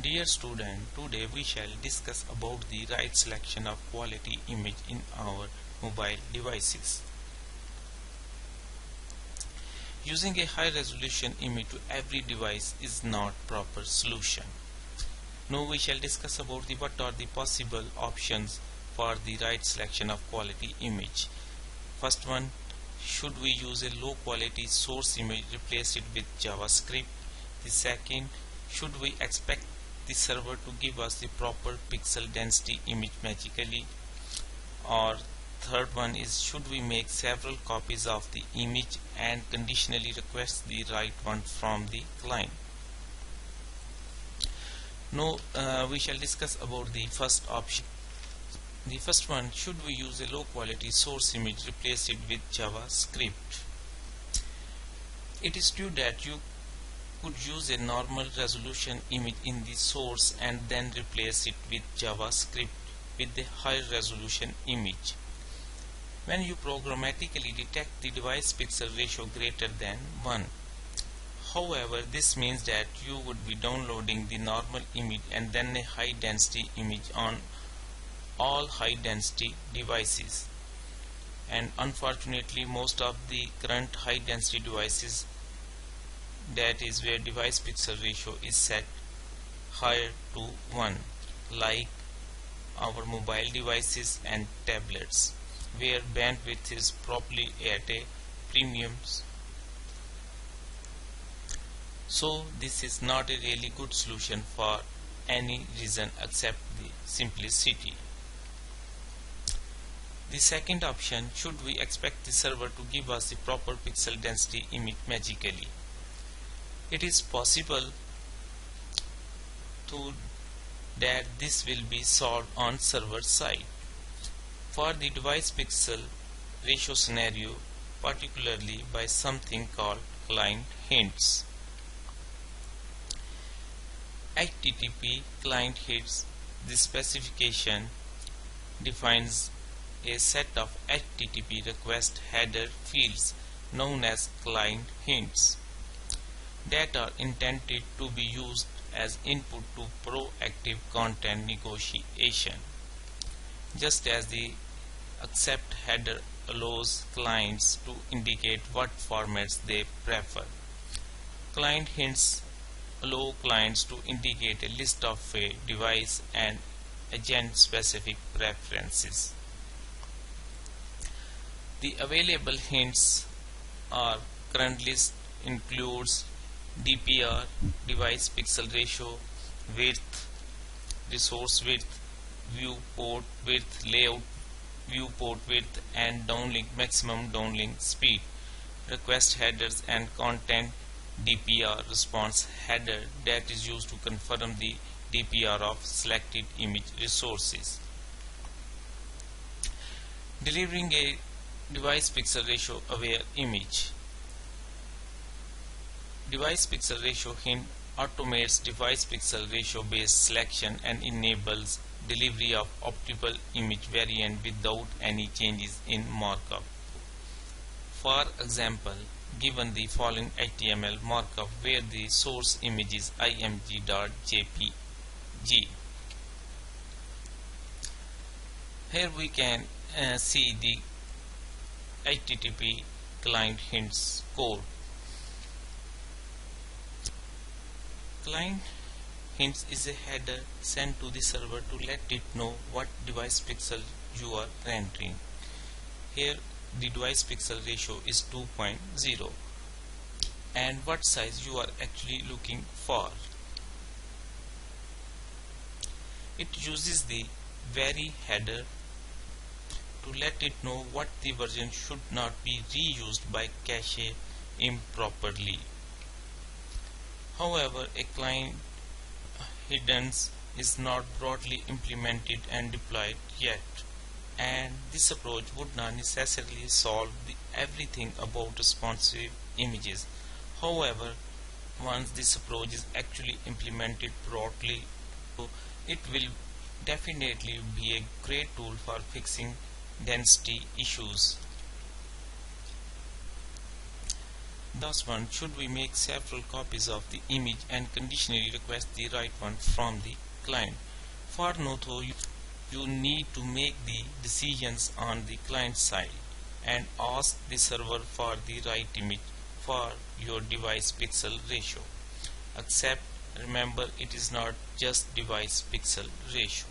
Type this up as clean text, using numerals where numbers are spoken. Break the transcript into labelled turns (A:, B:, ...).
A: Dear student, today we shall discuss about the right selection of quality image in our mobile devices. Using a high resolution image to every device is not proper solution. Now we shall discuss about what are the possible options for the right selection of quality image. First one, should we use a low quality source image, replace it with JavaScript? The second, should we expect the server to give us the proper pixel density image magically? Or third one is, should we make several copies of the image and conditionally request the right one from the client? Now we shall discuss about the first option. The first one, should we use a low quality source image, replace it with JavaScript? It is true that you could use a normal resolution image in the source and then replace it with JavaScript with the high resolution image. When you programmatically detect the device pixel ratio greater than 1. However, this means that you would be downloading the normal image and then a high density image on all high density devices. And unfortunately, most of the current high density devices, that is where device pixel ratio is set higher to 1, like our mobile devices and tablets, where bandwidth is probably at a premium. So this is not a really good solution for any reason except the simplicity. The second option, should we expect the server to give us the proper pixel density image magically? It is possible that this will be solved on server side. For the device pixel ratio scenario, particularly by something called client hints. HTTP client hints, this specification defines a set of HTTP request header fields known as client hints that are intended to be used as input to proactive content negotiation. Just as the accept header allows clients to indicate what formats they prefer, client hints allow clients to indicate a list of a device and agent specific preferences. The available hints are current list includes DPR, device pixel ratio, width, resource width, viewport width, layout, viewport width, and downlink maximum downlink speed, request headers, and content DPR response header that is used to confirm the DPR of selected image resources. Delivering a device pixel ratio aware image. Device pixel ratio hint automates device pixel ratio based selection and enables delivery of optimal image variant without any changes in markup. For example, given the following HTML markup where the source image is img.jpg. Here we can see the HTTP client hints code. Client hints is a header sent to the server to let it know what device pixel you are rendering. Here the device pixel ratio is 2.0 and what size you are actually looking for. It uses the vary header to let it know what the version should not be reused by cache improperly. However, a client hinders is not broadly implemented and deployed yet, and this approach would not necessarily solve everything about responsive images. However, once this approach is actually implemented broadly, it will definitely be a great tool for fixing density issues. The last one, should we make several copies of the image and conditionally request the right one from the client? For Notho, you need to make the decisions on the client side and ask the server for the right image for your device pixel ratio. Except remember, it is not just device pixel ratio.